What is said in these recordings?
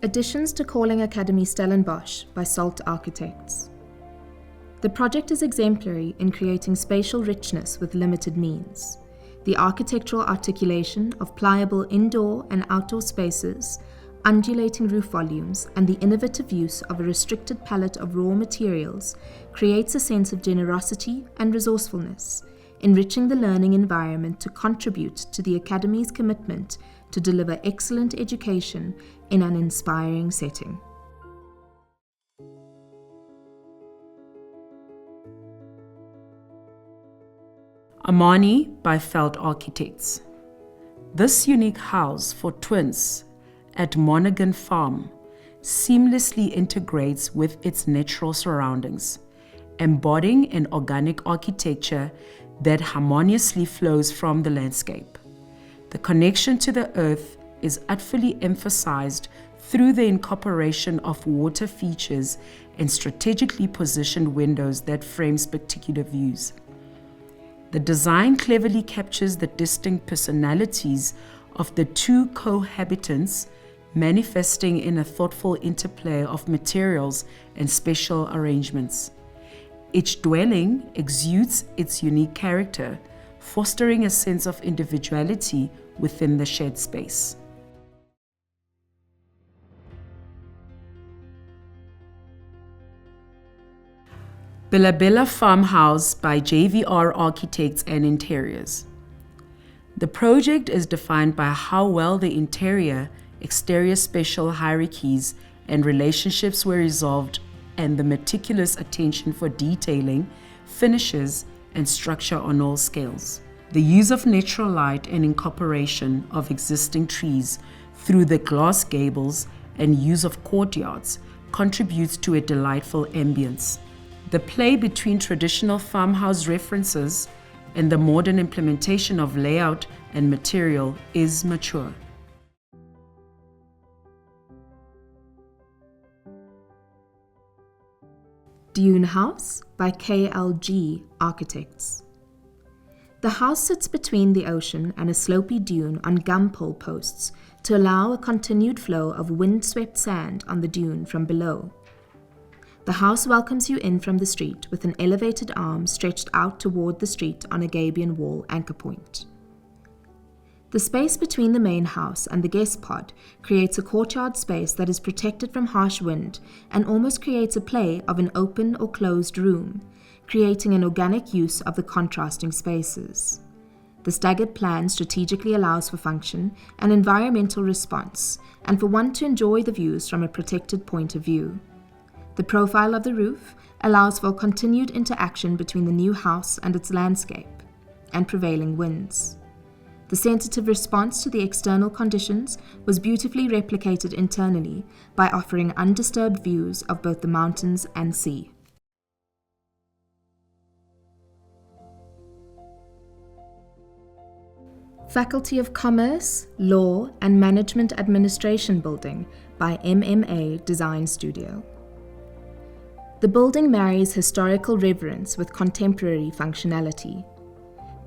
Additions to Calling Academy Stellenbosch by Salt Architects. The project is exemplary in creating spatial richness with limited means. The architectural articulation of pliable indoor and outdoor spaces, undulating roof volumes, and the innovative use of a restricted palette of raw materials creates a sense of generosity and resourcefulness, enriching the learning environment to contribute to the Academy's commitment to deliver excellent education in an inspiring setting. Amani by Felt Architects. This unique house for twins at Monaghan Farm seamlessly integrates with its natural surroundings, embodying an organic architecture that harmoniously flows from the landscape. The connection to the earth is artfully emphasized through the incorporation of water features and strategically positioned windows that frame spectacular views. The design cleverly captures the distinct personalities of the two cohabitants, manifesting in a thoughtful interplay of materials and special arrangements. Each dwelling exudes its unique character, fostering a sense of individuality within the shared space. Billa Farmhouse by JVR Architects and Interiors. The project is defined by how well the interior, exterior spatial hierarchies and relationships were resolved, and the meticulous attention for detailing, finishes, and structure on all scales. The use of natural light and incorporation of existing trees through the glass gables and use of courtyards contributes to a delightful ambience. The play between traditional farmhouse references and the modern implementation of layout and material is mature. Dune House by KLG Architects. The house sits between the ocean and a slopy dune on gumpole posts to allow a continued flow of wind-swept sand on the dune from below. The house welcomes you in from the street with an elevated arm stretched out toward the street on a gabion wall anchor point. The space between the main house and the guest pod creates a courtyard space that is protected from harsh wind and almost creates a play of an open or closed room, creating an organic use of the contrasting spaces. The staggered plan strategically allows for function and environmental response, and for one to enjoy the views from a protected point of view. The profile of the roof allows for continued interaction between the new house and its landscape, and prevailing winds. The sensitive response to the external conditions was beautifully replicated internally by offering undisturbed views of both the mountains and sea. Faculty of Commerce, Law and Management Administration Building by MMA Design Studio. The building marries historical reverence with contemporary functionality.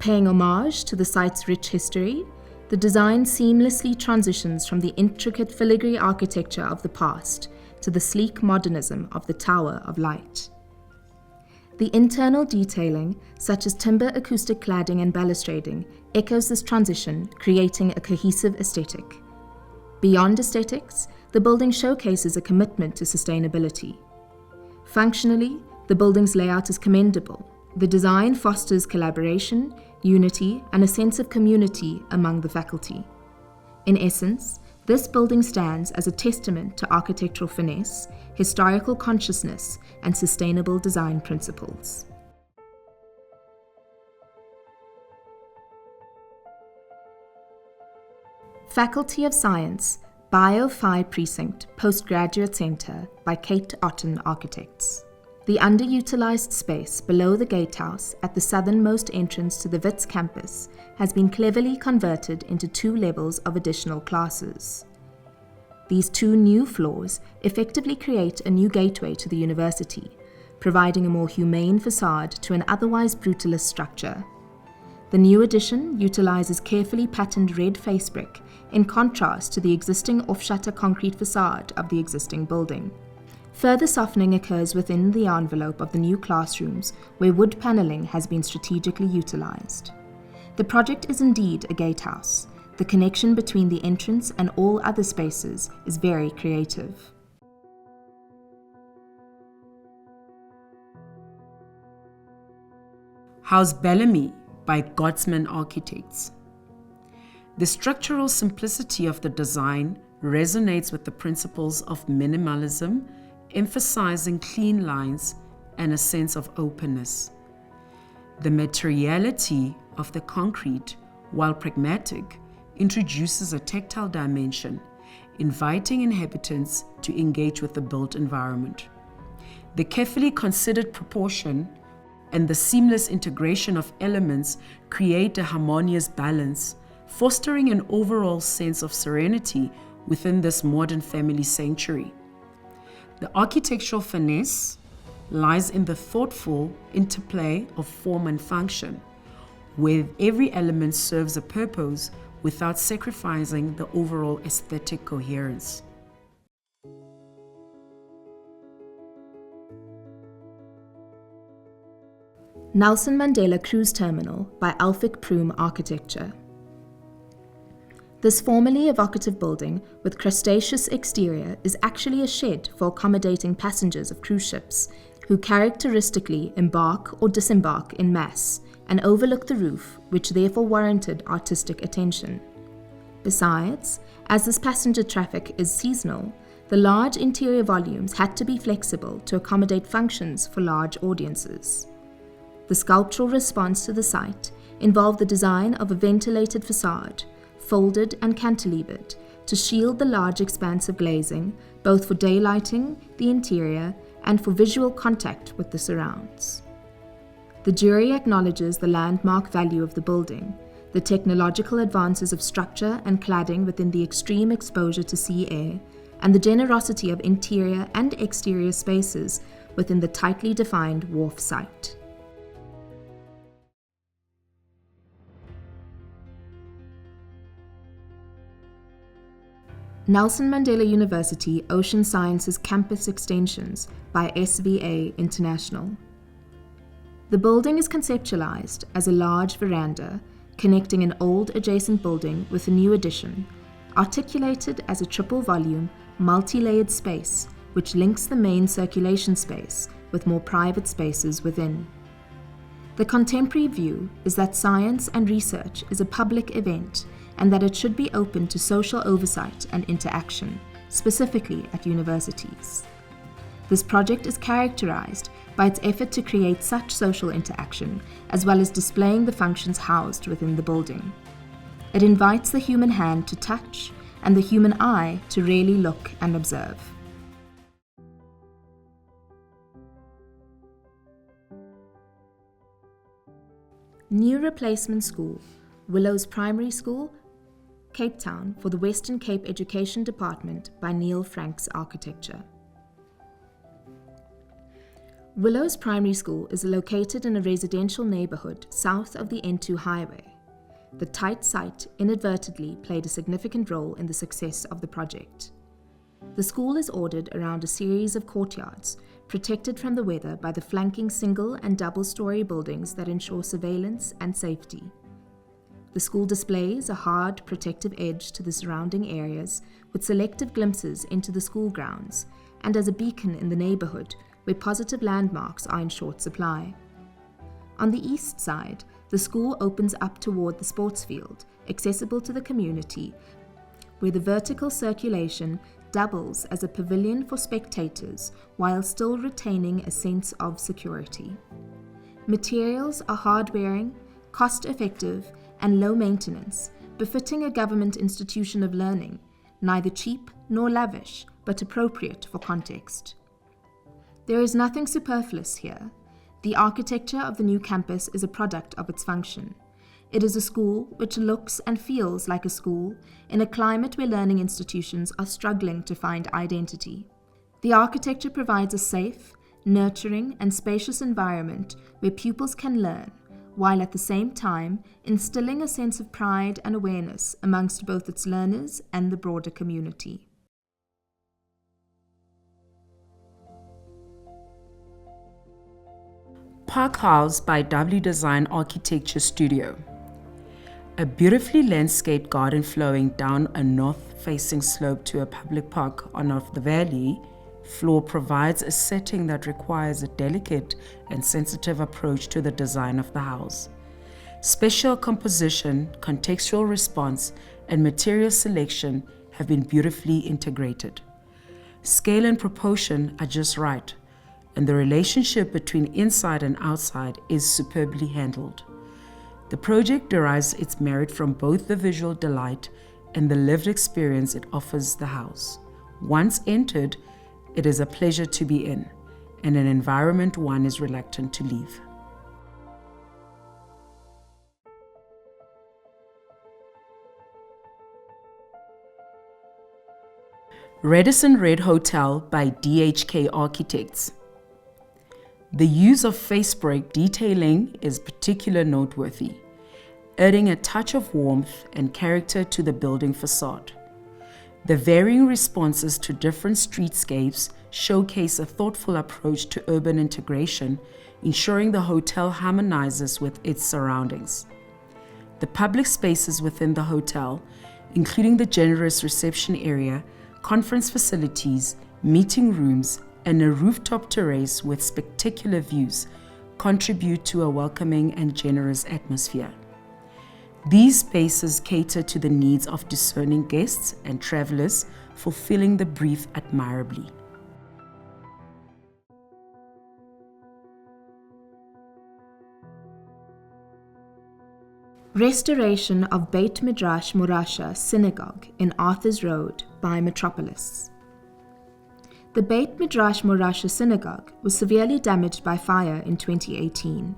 Paying homage to the site's rich history, the design seamlessly transitions from the intricate filigree architecture of the past to the sleek modernism of the Tower of Light. The internal detailing, such as timber acoustic cladding and balustrading, echoes this transition, creating a cohesive aesthetic. Beyond aesthetics, the building showcases a commitment to sustainability. Functionally, the building's layout is commendable. The design fosters collaboration, unity, and a sense of community among the faculty. In essence, this building stands as a testament to architectural finesse, historical consciousness, and sustainable design principles. Faculty of Science, Bio-Phi Precinct Postgraduate Center by Kate Otten Architects. The underutilized space below the gatehouse at the southernmost entrance to the Wits campus has been cleverly converted into 2 levels of additional classes. These 2 new floors effectively create a new gateway to the university, providing a more humane facade to an otherwise brutalist structure. The new addition utilizes carefully patterned red face brick in contrast to the existing off-shutter concrete facade of the existing building. Further softening occurs within the envelope of the new classrooms, where wood panelling has been strategically utilized. The project is indeed a gatehouse. The connection between the entrance and all other spaces is very creative. House Bellamy by Godsman Architects. The structural simplicity of the design resonates with the principles of minimalism, emphasizing clean lines and a sense of openness. The materiality of the concrete, while pragmatic, introduces a tactile dimension, inviting inhabitants to engage with the built environment. The carefully considered proportion and the seamless integration of elements create a harmonious balance, fostering an overall sense of serenity within this modern family sanctuary. The architectural finesse lies in the thoughtful interplay of form and function, where every element serves a purpose without sacrificing the overall aesthetic coherence. Nelson Mandela Cruise Terminal by Alphic Prume Architecture. This formerly evocative building with crustaceous exterior is actually a shed for accommodating passengers of cruise ships who characteristically embark or disembark in mass and overlook the roof, which therefore warranted artistic attention. Besides, as this passenger traffic is seasonal, the large interior volumes had to be flexible to accommodate functions for large audiences. The sculptural response to the site involved the design of a ventilated facade, folded and cantilevered, to shield the large expanse of glazing, both for daylighting the interior and for visual contact with the surrounds. The jury acknowledges the landmark value of the building, the technological advances of structure and cladding within the extreme exposure to sea air, and the generosity of interior and exterior spaces within the tightly defined wharf site. Nelson Mandela University Ocean Sciences Campus Extensions by SVA International. The building is conceptualized as a large veranda connecting an old adjacent building with a new addition, articulated as a triple-volume, multi-layered space which links the main circulation space with more private spaces within. The contemporary view is that science and research is a public event and that it should be open to social oversight and interaction, specifically at universities. This project is characterized by its effort to create such social interaction, as well as displaying the functions housed within the building. It invites the human hand to touch and the human eye to really look and observe. New Replacement School, Willows Primary School, Cape Town, for the Western Cape Education Department by Neil Franks Architecture. Willows Primary School is located in a residential neighborhood south of the N2 highway. The tight site inadvertently played a significant role in the success of the project. The school is ordered around a series of courtyards, protected from the weather by the flanking single and double-story buildings that ensure surveillance and safety. The school displays a hard, protective edge to the surrounding areas, with selective glimpses into the school grounds, and as a beacon in the neighborhood where positive landmarks are in short supply. On the east side, the school opens up toward the sports field, accessible to the community, where the vertical circulation doubles as a pavilion for spectators while still retaining a sense of security. Materials are hard-wearing, cost-effective, and low maintenance, befitting a government institution of learning, neither cheap nor lavish, but appropriate for context. There is nothing superfluous here. The architecture of the new campus is a product of its function. It is a school which looks and feels like a school in a climate where learning institutions are struggling to find identity. The architecture provides a safe, nurturing, and spacious environment where pupils can learn, while at the same time instilling a sense of pride and awareness amongst both its learners and the broader community. Park House by W Design Architecture Studio. A beautifully landscaped garden flowing down a north-facing slope to a public park on of the valley floor provides a setting that requires a delicate and sensitive approach to the design of the house. Spatial composition, contextual response, and material selection have been beautifully integrated. Scale and proportion are just right, and the relationship between inside and outside is superbly handled. The project derives its merit from both the visual delight and the lived experience it offers the house. Once entered, it is a pleasure to be in, and an environment one is reluctant to leave. Radisson Red Hotel by DHK Architects. The use of facebreak detailing is particularly noteworthy, adding a touch of warmth and character to the building facade. The varying responses to different streetscapes showcase a thoughtful approach to urban integration, ensuring the hotel harmonizes with its surroundings. The public spaces within the hotel, including the generous reception area, conference facilities, meeting rooms, and a rooftop terrace with spectacular views, contribute to a welcoming and generous atmosphere. These spaces cater to the needs of discerning guests and travelers, fulfilling the brief admirably. Restoration of Beit Midrash Morasha Synagogue in Arthur's Road by Metropolis. The Beit Midrash Morasha Synagogue was severely damaged by fire in 2018.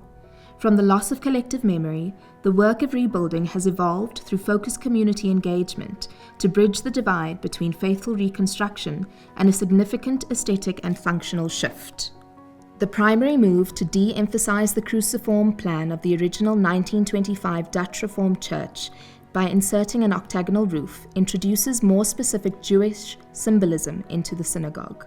From the loss of collective memory, the work of rebuilding has evolved through focused community engagement to bridge the divide between faithful reconstruction and a significant aesthetic and functional shift. The primary move to de-emphasize the cruciform plan of the original 1925 Dutch Reformed Church by inserting an octagonal roof introduces more specific Jewish symbolism into the synagogue.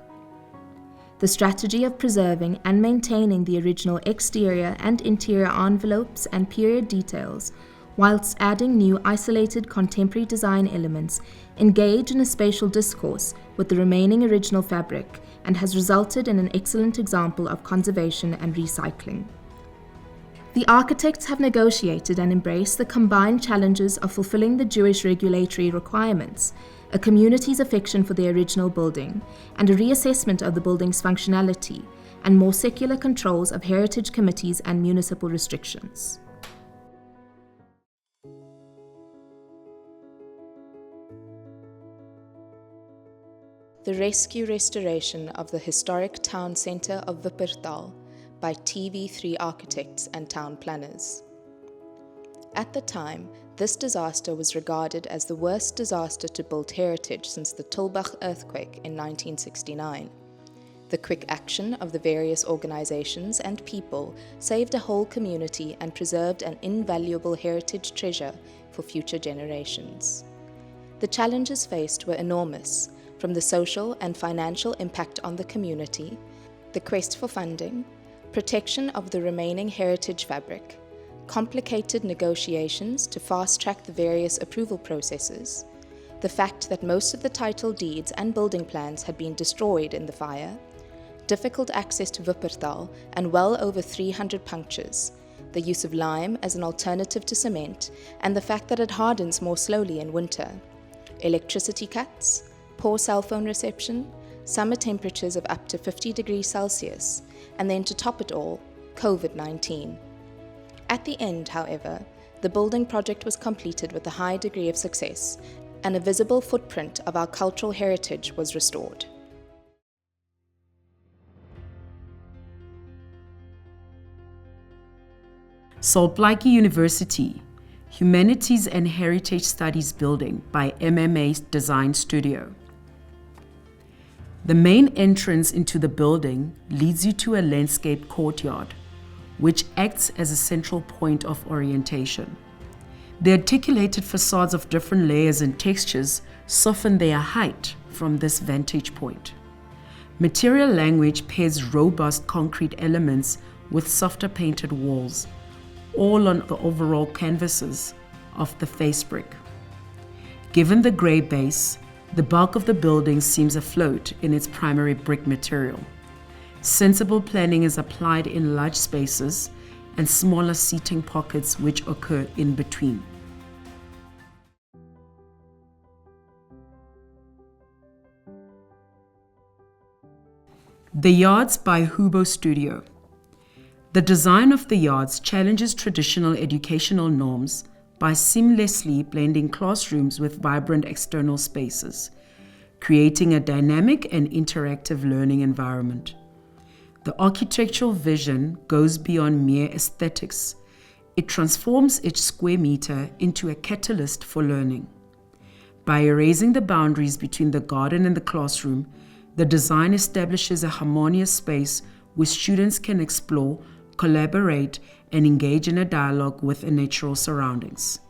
The strategy of preserving and maintaining the original exterior and interior envelopes and period details, whilst adding new isolated contemporary design elements, engage in a spatial discourse with the remaining original fabric and has resulted in an excellent example of conservation and recycling. The architects have negotiated and embraced the combined challenges of fulfilling the Jewish regulatory requirements, a community's affection for the original building, and a reassessment of the building's functionality, and more secular controls of heritage committees and municipal restrictions. The Rescue Restoration of the Historic Town Centre of Wuppertal by TV3 Architects and Town Planners. At the time, this disaster was regarded as the worst disaster to built heritage since the Tulbagh earthquake in 1969. The quick action of the various organizations and people saved a whole community and preserved an invaluable heritage treasure for future generations. The challenges faced were enormous, from the social and financial impact on the community, the quest for funding, protection of the remaining heritage fabric, complicated negotiations to fast-track the various approval processes, the fact that most of the title deeds and building plans had been destroyed in the fire, difficult access to Wuppertal and well over 300 punctures, the use of lime as an alternative to cement, and the fact that it hardens more slowly in winter, electricity cuts, poor cell phone reception, summer temperatures of up to 50 degrees Celsius, and then to top it all, COVID-19. At the end, however, the building project was completed with a high degree of success, and a visible footprint of our cultural heritage was restored. Salt Lake University, Humanities and Heritage Studies Building by MMA Design Studio. The main entrance into the building leads you to a landscaped courtyard, which acts as a central point of orientation. The articulated facades of different layers and textures soften their height from this vantage point. Material language pairs robust concrete elements with softer painted walls, all on the overall canvases of the face brick. Given the grey base, the bulk of the building seems afloat in its primary brick material. Sensible planning is applied in large spaces and smaller seating pockets which occur in between. The Yards by Hubo Studio. The design of the yards challenges traditional educational norms by seamlessly blending classrooms with vibrant external spaces, creating a dynamic and interactive learning environment. The architectural vision goes beyond mere aesthetics. It transforms each square meter into a catalyst for learning. By erasing the boundaries between the garden and the classroom, the design establishes a harmonious space where students can explore, collaborate, and engage in a dialogue with their natural surroundings.